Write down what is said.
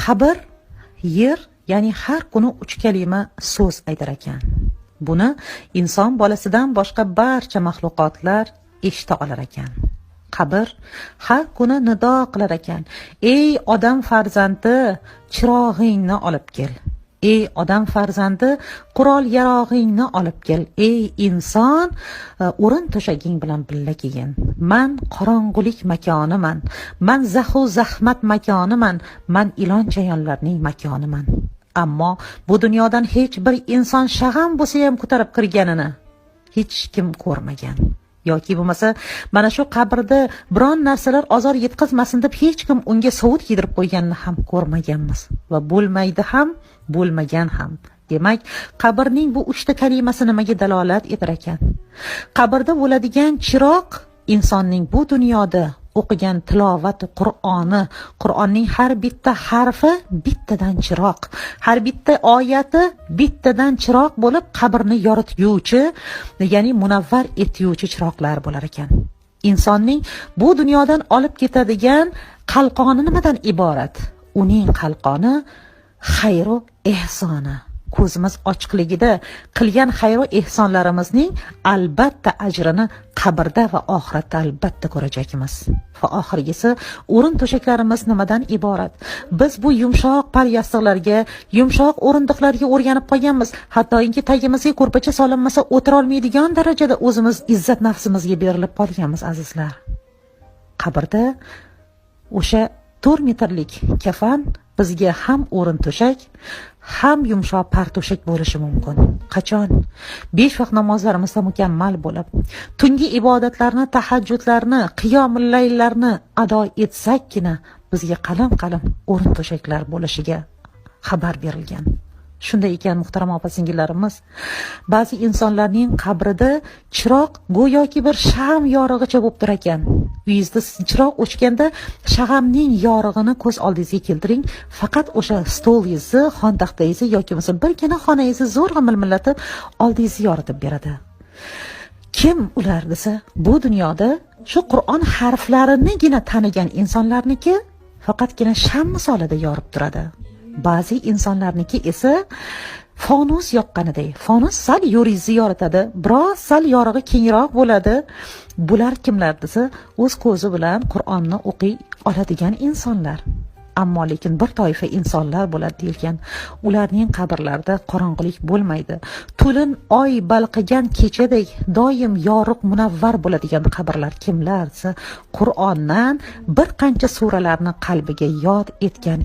Qabr, yer, ya'ni har kuni 3 kalima so'z aytar ekan. Buni inson bolasidan boshqa barcha maxluqotlar eshita olar ekan. Qabr har kuni nido qilar ekan: "Ey odam farzandi, chirog'ingni olib kel. Ey odam farzandi, qurol-yarog'ingni olib kel. Ey inson, o'rin to'shaging bilan birga kelgin. Man qorong'ulik makoniman. Man zahu zahmat makoniman. Man ilon chayonlarning makoniman." Ammo bu dunyodan hech bir inson shag'am bo'lsa ham ko'tarib kirganini hech kim ko'rmagan. Yoki bo'lmasa mana shu qabrda biron narsalar ozor yetkazmasin deb hech kim unga sovut yedirib qo'yganini ham ko'rmaganmiz va bo'lmaydi ham, bo'lmagan ham. Demak, qabrning bu 3 ta kalimasi nimaga dalolat etar ekan? Qabrda bo'ladigan chiroq insonning bu dunyoda o'qigan tilovati Qur'oni, Qur'onning har bitta harfi bittadan chiroq, har bitta oyati bittadan chiroq bo'lib qabrni yorituvchi, ya'ni munavvar etuvchi chiroqlar bo'lar ekan. Insonning bu dunyodan olib ketadigan qalqoni nimadan iborat? Uning qalqoni xayru ehsoni. Ko'zimiz ochiqligida qilgan xayru ehsonlarimizning albatta ajrini qabrda va oxiratda albatta ko'rajakmiz. Va oxirgisi o'rin to'shaklarimiz nimadan iborat? Biz bu yumshoq paryastiqlarga, yumshoq o'rindiqlarga o'rganib qolganmiz. Hattoki tagimizga ko'rpacha solinmasa o'tira olmaydigan darajada o'zimiz izzat nafsimizga berilib qolganmiz, azizlar. Qabrda o'sha 4 metrlik kafan bizga ham o'rin to'shak, ham yumshoq parto'shak bo'lishi mumkin. Qachon? 5 vaqt namozlarimizda mukammal bo'lib, tungi ibodatlarni, tahajjudlarni, qiyomul layllarni ado etsakkina bizga qalin o'rin to'shaklar bo'lishiga xabar berilgan. Shunday ekan, muhtaram opa-singillarimiz, ba'zi insonlarning qabrida chiroq go'yoki bir sham yorig'icha bo'lib turar ekan. Uyingizda chiroq o'chganda shag'amning yorig'ini ko'z oldingizga keltiring. Faqat o'sha stolingizni, xontaxtangizni yoki bo'lmasa birgina xonangizni zo'rg'a miltillatib oldingizga yoritib beradi. Kim ular desa, bu dunyoda shu Qur'on harflarinigina tanigan insonlarniki faqatgina sham misolida yorib turadi. Ba'zi insonlarniki esa fonus yoqqaniday. Fonus sal yo'ringizni yoritadi, biroz sal yorig'i kengroq bo'ladi. Bular kimlar desa, o'z ko'zi bilan Qur'onni o'qiy oladigan insonlar. Ammo lekin bir toifa insonlar bo'ladi deyilgan. Ularning qabrlarida qorong'ulik bo'lmaydi. To'lin oy balqigan kechadek doim yorug' munavvar bo'ladigan qabrlar kimlar desa, Qur'ondan bir qancha suralarni qalbiga yod etgan